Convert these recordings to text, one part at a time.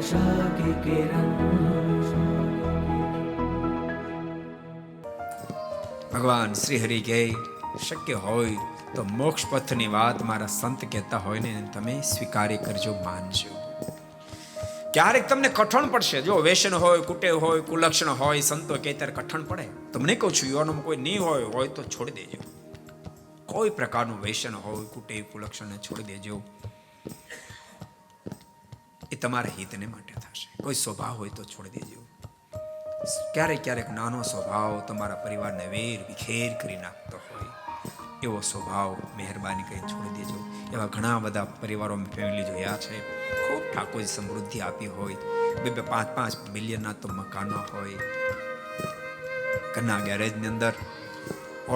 आशा की किरण। ભગવાન શ્રી હરિ કહે શક્ય હોય તો મોક્ષ પથની વાત મારા સંત કહેતા હોય ને તમે સ્વીકારી કરજો, માનજો. ક્યારેક તમને કઠણ પડશે, જો વ્યસન હોય, કુટેવ હોય, કુલક્ષણ હોય, સંતો કહે ત્યારે કઠણ પડે. તમને કહું છું, યુવાનોમાં કોઈ નહીં હોય તો છોડી દેજો. કોઈ પ્રકારનું વ્યસન હોય, કુટેવ, કુલક્ષણને છોડી દેજો. એ તમારા હિતને માટે થશે. કોઈ સ્વભાવ હોય તો છોડી દેજો. ક્યારેક નાનો સ્વભાવ તમારા પરિવારને વેર વિખેર કરી નાખતો હોય, એવો સ્વભાવ મહેરબાની કરી છોડી દેજો. એવા ઘણા બધા પરિવારો ફેમિલી જોયા છે, ખૂબ ઠાકોરજી સમૃદ્ધિ આપી હોય, 2-5 મિલિયનના તો મકાનો હોય, ઘરના ગેરેજની અંદર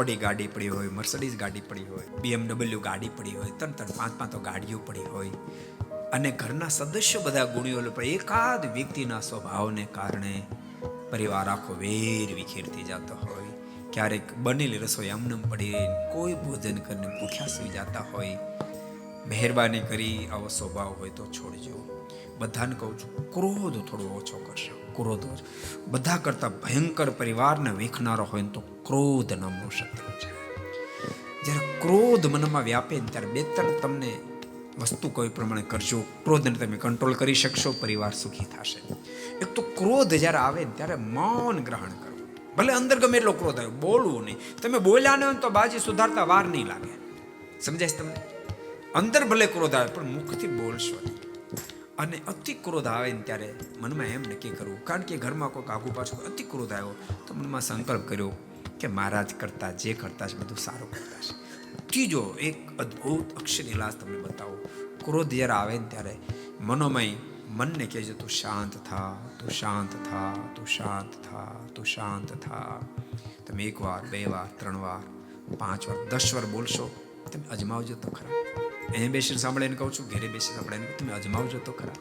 ઓડી ગાડી પડી હોય, મર્સિડીઝ ગાડી પડી હોય, BMW ગાડી પડી હોય, 3-5 તો ગાડીઓ પડી હોય, અને ઘરના સદસ્યો બધા ગુણીઓ. પણ એકાદ વ્યક્તિના સ્વભાવને કારણે પરિવાર આખો વેર વિખેરતી જતો હોય. ક્યારેક બનેલી રસોઈ આમનામ પડી, કોઈ ભોજન કરીને ભૂખ્યા સુઈ જતા હોય. મહેરબાની કરી આવો સ્વભાવ હોય તો છોડજો. બધાને કહું છું, ક્રોધ થોડો ઓછો કરશો. ક્રોધ બધા કરતા ભયંકર પરિવારને વીખનારો હોય ને તો ક્રોધ નામનો શત્રુ છે. જ્યારે ક્રોધ મનમાં વ્યાપે ને ત્યારે 2-3 તમને વસ્તુ કોઈ પ્રમાણે કરજો. ક્રોધને તમે કંટ્રોલ કરી શકશો, પરિવાર સુખી થશે. એક તો ક્રોધ જ્યારે આવે ને ત્યારે મૌન ગ્રહણ કરવું. ભલે અંદર ગમે એટલો ક્રોધ આવે, બોલવું નહીં. તમે બોલ્યા ને તો બાજી સુધારતા વાર નહીં લાગે. સમજાય છે તમને? અંદર ભલે ક્રોધ આવે પણ મુખથી બોલશો નહીં. અને અતિ ક્રોધ આવે ને ત્યારે મનમાં એમ નક્કી કરવું, કારણ કે ઘરમાં કોઈ આગુ પાછું અતિ ક્રોધ આવ્યો તો મનમાં સંકલ્પ કર્યો કે મારા જ કરતા જે કરતા છે બધું સારું કરતા છે. ત્રીજો એક અદ્ભુત અક્ષરવિલાસ તમને બતાવો. ક્રોધ જ્યારે આવે ને ત્યારે મનોમય મનને કહેજો, તું શાંત થા, તું શાંત થા, તું શાંત થા, તું શાંત થા. તમે 1 વાર, 2 વાર, 3 વાર, 5 વાર, 10 વાર બોલશો. તમે અજમાવજો તો ખરા. અહીં બેસીને સાંભળીને કહું છું, ઘેરે બેસી સાંભળીને તમે અજમાવજો તો ખરા.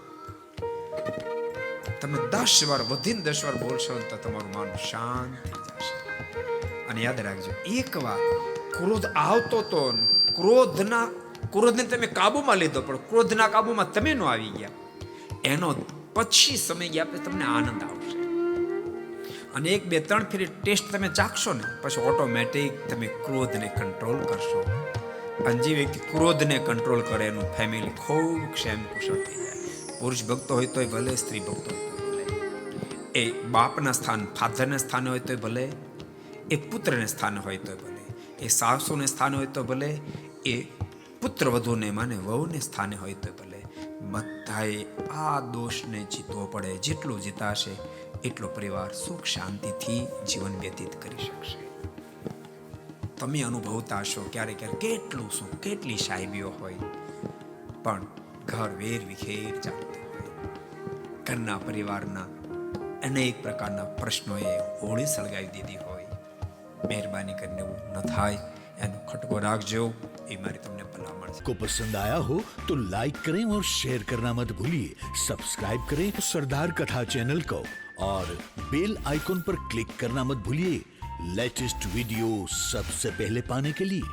તમે 10 વાર, વધીને 10 વાર બોલશો તો તમારું મન શાંત થઈ જશે. અને યાદ રાખજો, એક વાર ક્રોધ આવતો તો ક્રોધને તમે કાબુમાં લીધો, પણ ક્રોધના કાબુમાં તમે ન આવી ગયા, એનો પછી સમય ગયા પછી તમને આનંદ આવશે. અને 1, 2, 3 ફેરી ટેસ્ટ તમે ચાખશો ને પછી ઓટોમેટિક તમે ક્રોધને કંટ્રોલ કરશો. અને જે વ્યક્તિ ક્રોધને કંટ્રોલ કરે એનું ફેમિલી ખૂબ ક્ષેમ કુશળ થઈ જાય. પુરુષ ભક્તો હોય તોય ભલે, સ્ત્રી ભક્તો હોય તોય ભલે, એ બાપના સ્થાન, ફાધરના સ્થાને હોય તોય ભલે, એ પુત્રને સ્થાને હોય તોય ભલે, એ સાસુને સ્થાને હોય તો ભલે, એ પુત્ર વધુને માને વહુને સ્થાને હોય તો ભલે, બધાએ આ દોષને જીતવો પડે. જેટલું જીતાશે એટલો પરિવાર સુખ શાંતિથી જીવન વ્યતીત કરી શકશે. તમે અનુભવતા હશો ક્યારેક કેટલું સુખ, કેટલી સાહેબીઓ હોય, પણ ઘર વેર વિખેર ચાલતું હોય. ઘરના પરિવારના અનેક પ્રકારના પ્રશ્નોએ હોળી સળગાવી દીધી હોય. મહેરબાની કરીને એવું ન થાય એનો ખટકો રાખજો, એ મારી તમને ભલામણ છે. को पसंद आया हो तो लाइक करें और शेयर करना मत भूलिए. सब्सक्राइब करें सरदार कथा चैनल को और बेल आइकॉन पर क्लिक करना मत भूलिए लेटेस्ट वीडियो सबसे पहले पाने के लिए.